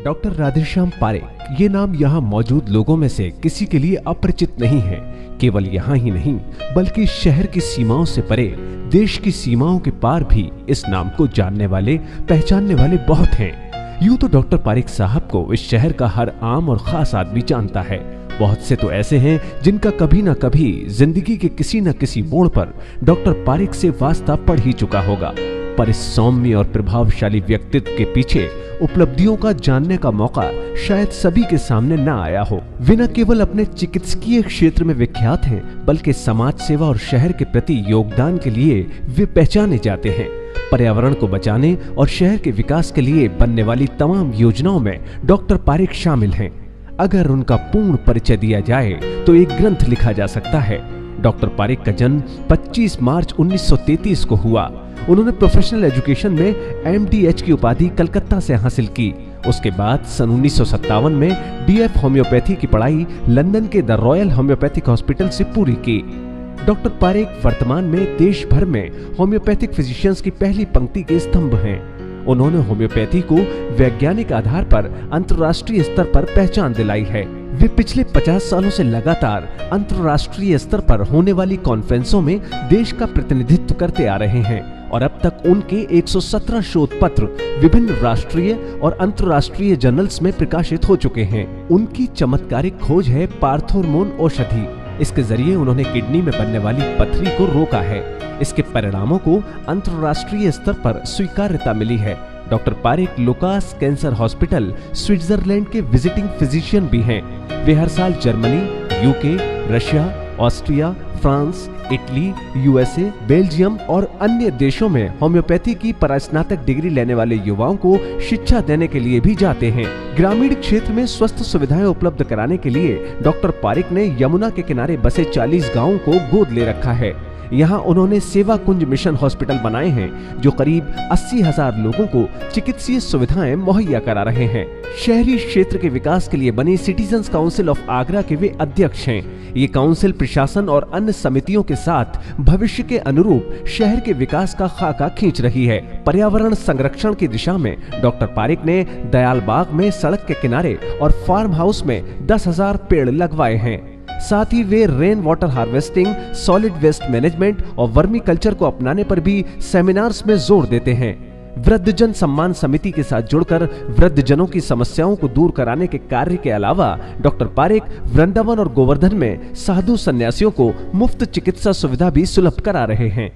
Doctor Radheshyam Parekh ये नाम यहाँ मौजूद लोगों में से किसी के लिए अपरिचित नहीं है। केवल यहाँ ही नहीं बल्कि शहर की सीमाओं से परे, देश की सीमाओं के पार भी इस नाम को जानने वाले, पहचानने वाले बहुत हैं। यूं तो डॉक्टर पारेख साहब को इस शहर का हर आम और खास आदमी जानता है। बहुत से तो ऐसे हैं जिनका कभी न कभी जिंदगी के किसी न किसी मोड़ पर डॉक्टर पारेख से वास्ता पड़ ही चुका होगा। पर इस सौम्य और प्रभावशाली व्यक्तित्व के पीछे उपलब्धियों का जानने का मौका शायद सभी के सामने न आया हो। वे न केवल अपने चिकित्सकीय क्षेत्र में विख्यात हैं, बल्कि समाज सेवा और शहर के प्रति योगदान के लिए वे पहचाने जाते हैं। पर्यावरण को बचाने और शहर के विकास के लिए बनने वाली तमाम योजनाओं में डॉक्टर पारेख शामिल हैं। अगर उनका पूर्ण परिचय दिया जाए तो एक ग्रंथ लिखा जा सकता है। डॉक्टर पारेख का जन्म 25 मार्च 1933 को हुआ। उन्होंने प्रोफेशनल एजुकेशन में MDH की उपाधि कलकत्ता से हासिल की। उसके बाद सन 1957 में DF होम्योपैथी की पढ़ाई लंदन के द रॉयल होम्योपैथिक हॉस्पिटल से पूरी की। डॉक्टर पारेख वर्तमान में देश भर में होम्योपैथिक फिजिशियंस की पहली पंक्ति के स्तंभ हैं। उन्होंने होम्योपैथी को वैज्ञानिक आधार पर अंतर्राष्ट्रीय स्तर पर पहचान दिलाई है। वे पिछले 50 सालों से लगातार अंतर्राष्ट्रीय स्तर पर होने वाली कॉन्फ्रेंसों में देश का प्रतिनिधित्व करते आ रहे हैं और अब तक उनके 117 शोध पत्र विभिन्न राष्ट्रीय और अंतर्राष्ट्रीय जर्नल्स में प्रकाशित हो चुके हैं। उनकी चमत्कारिक खोज है पार्थोर्मोन औषधि। इसके जरिए उन्होंने किडनी में बनने वाली पथरी को रोका है। इसके परिणामों को अंतर्राष्ट्रीय स्तर पर स्वीकार्यता मिली है। Doctor Parekh Lucas cancer hospital Switzerland के विजिटिंग फिजिशियन भी हैं। वे हर साल Germany, UK, Russia, Austria, France, Italy, USA, Belgium और अन्य देशों में होम्योपैथी की परास्नातक डिग्री लेने वाले युवाओं को शिक्षा देने के लिए भी जाते हैं। ग्रामीण क्षेत्र में स्वस्थ सुविधाएं उपलब्ध कराने के लिए डॉक्टर पारेख ने यमुना के किनारे बसे 40 गांवों को गोद ले रखा है। यहाँ उन्होंने सेवा कुंज मिशन हॉस्पिटल बनाए हैं जो करीब 80,000 लोगों को चिकित्सीय सुविधाएं मुहैया करा रहे हैं। शहरी क्षेत्र के विकास के लिए बनी सिटीजन्स काउंसिल ऑफ आगरा के वे अध्यक्ष हैं। ये काउंसिल प्रशासन और अन्य समितियों के साथ भविष्य के अनुरूप शहर के विकास का खाका खींच रही है। पर्यावरण संरक्षण की दिशा में डॉक्टर पारेख ने दयाल बाग में सड़क के किनारे और फार्म हाउस में 10,000 पेड़ लगवाए हैं। साथ ही वे rain water harvesting, solid waste management और वर्मी कल्चर को अपनाने पर भी सेमिनार्स में जोर देते हैं। वृद्धजन सम्मान समिति के साथ जुड़कर वृद्धजनों की समस्याओं को दूर कराने के कार्य के अलावा डॉक्टर पारेख वृंदावन और गोवर्धन में साधु सन्यासियों को मुफ्त चिकित्सा सुविधा भी सुलभ करा रहे हैं।